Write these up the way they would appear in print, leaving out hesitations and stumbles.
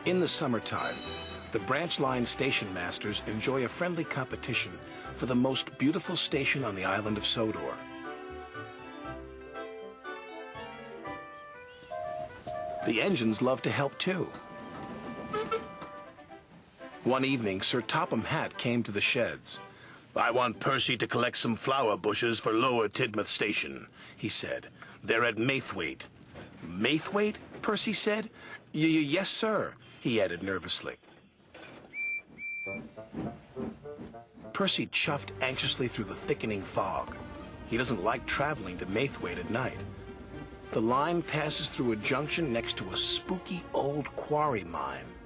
In the summertime, the branch line station masters enjoy a friendly competition for the most beautiful station on the island of Sodor. The engines love to help too. One evening, Sir Topham Hatt came to the sheds. "I want Percy to collect some flower bushes for Lower Tidmouth Station," he said. "They're at Maithwaite." "Maithwaite?" Percy said. Yes, sir," he added nervously. Percy chuffed anxiously through the thickening fog. He doesn't like traveling to Maithwaite at night. The line passes through a junction next to a spooky old quarry mine.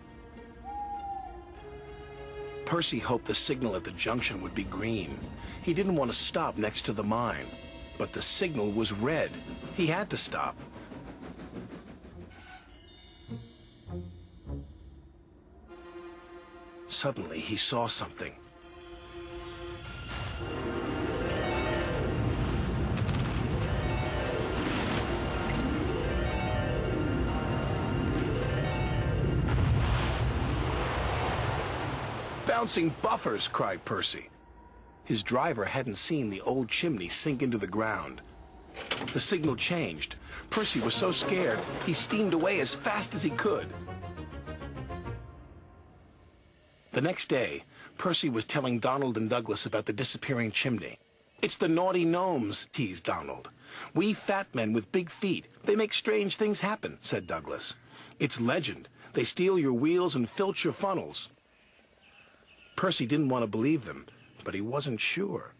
Percy hoped the signal at the junction would be green. He didn't want to stop next to the mine, but the signal was red. He had to stop. Suddenly, he saw something. "Bouncing buffers!" cried Percy. His driver hadn't seen the old chimney sink into the ground. The signal changed. Percy was so scared, he steamed away as fast as he could. The next day, Percy was telling Donald and Douglas about the disappearing chimney. "It's the naughty gnomes," teased Donald. "We fat men with big feet, they make strange things happen," said Douglas. "It's legend. They steal your wheels and filch your funnels." Percy didn't want to believe them, but he wasn't sure.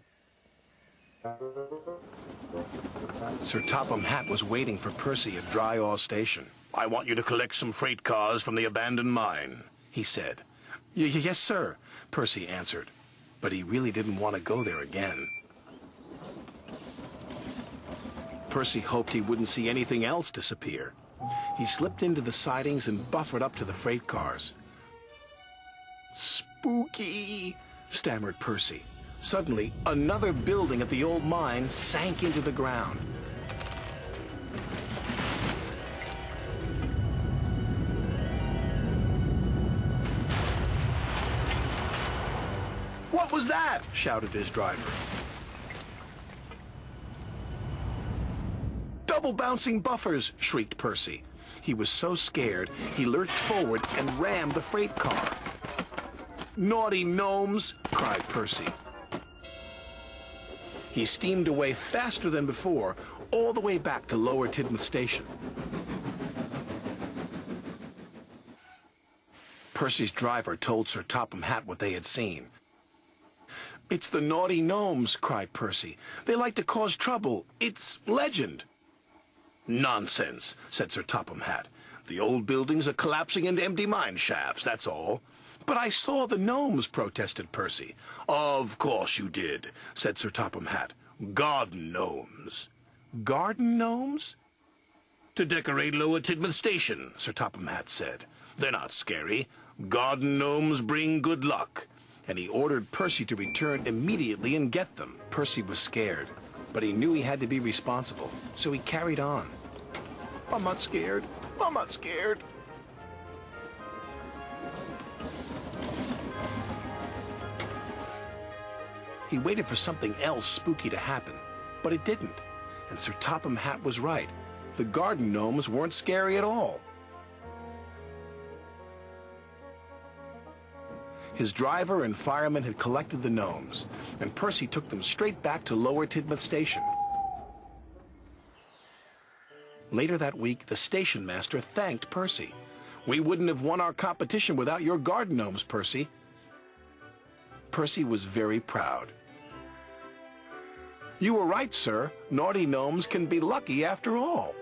Sir Topham Hatt was waiting for Percy at Dry All Station. "I want you to collect some freight cars from the abandoned mine," he said. Yes, sir," Percy answered, but he really didn't want to go there again. Percy hoped he wouldn't see anything else disappear. He slipped into the sidings and buffered up to the freight cars. "Spooky," stammered Percy. Suddenly, another building at the old mine sank into the ground. "What was that?" shouted his driver. "Double bouncing buffers!" shrieked Percy. He was so scared, he lurched forward and rammed the freight car. "Naughty gnomes!" cried Percy. He steamed away faster than before, all the way back to Lower Tidmouth Station. Percy's driver told Sir Topham Hatt what they had seen. "It's the naughty gnomes," cried Percy. "They like to cause trouble. It's legend." "Nonsense," said Sir Topham Hatt. "The old buildings are collapsing into empty mine shafts, that's all." "But I saw the gnomes," protested Percy. "Of course you did," said Sir Topham Hatt. "Garden gnomes." "Garden gnomes?" "To decorate Lower Tidmouth Station," Sir Topham Hatt said. "They're not scary. Garden gnomes bring good luck." And he ordered Percy to return immediately and get them. Percy was scared, but he knew he had to be responsible, so he carried on. "I'm not scared. I'm not scared." He waited for something else spooky to happen, but it didn't. And Sir Topham Hatt was right. The garden gnomes weren't scary at all. His driver and firemen had collected the gnomes, and Percy took them straight back to Lower Tidmouth Station. Later that week, the station master thanked Percy. "We wouldn't have won our competition without your garden gnomes, Percy." Percy was very proud. "You were right, sir. Naughty gnomes can be lucky after all."